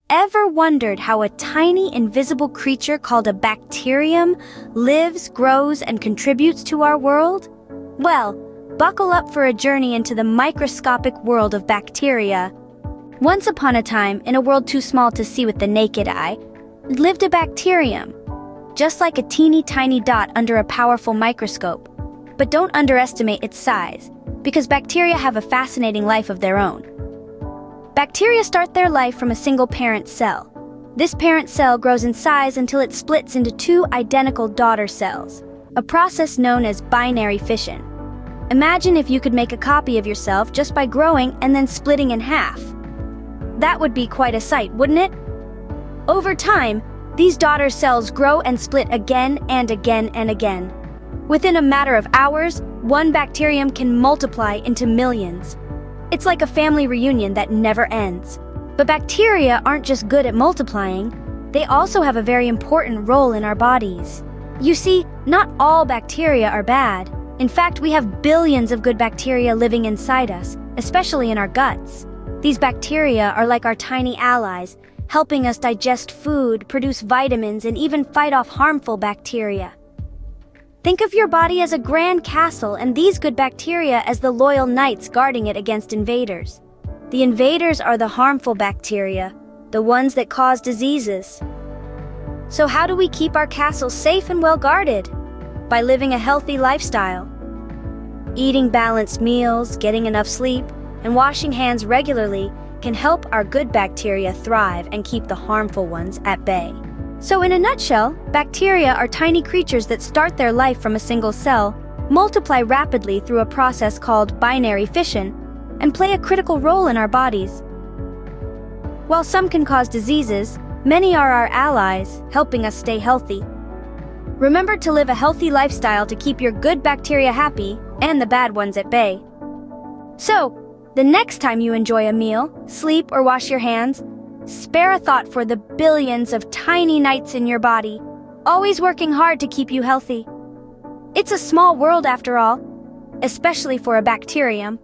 Ever wondered how a tiny invisible creature called a bacterium lives, grows, and contributes to our world? Well, buckle up for a journey into the microscopic world of bacteria. Once upon a time, in a world too small to see with the naked eye, lived a bacterium, just like a teeny tiny dot under a powerful microscope. But don't underestimate its size, because bacteria have a fascinating life of their own. Bacteria start their life from a single parent cell. This parent cell grows in size until it splits into two identical daughter cells, a process known as binary fission. Imagine if you could make a copy of yourself just by growing and then splitting in half. That would be quite a sight, wouldn't it? Over time, these daughter cells grow and split again and again and again. Within a matter of hours, one bacterium can multiply into millions. It's like a family reunion that never ends. But bacteria aren't just good at multiplying, they also have a very important role in our bodies. You see, not all bacteria are bad. In fact, we have billions of good bacteria living inside us, especially in our guts. These bacteria are like our tiny allies, helping us digest food, produce vitamins, and even fight off harmful bacteria. Think of your body as a grand castle and these good bacteria as the loyal knights guarding it against invaders. The invaders are the harmful bacteria, the ones that cause diseases. So how do we keep our castle safe and well guarded? By living a healthy lifestyle. Eating balanced meals, getting enough sleep, and washing hands regularly can help our good bacteria thrive and keep the harmful ones at bay. So in a nutshell, bacteria are tiny creatures that start their life from a single cell, multiply rapidly through a process called binary fission, and play a critical role in our bodies. While some can cause diseases, many are our allies, helping us stay healthy. Remember to live a healthy lifestyle to keep your good bacteria happy and the bad ones at bay. So, the next time you enjoy a meal, sleep, or wash your hands, spare a thought for the billions of tiny knights in your body, always working hard to keep you healthy. It's a small world after all, especially for a bacterium.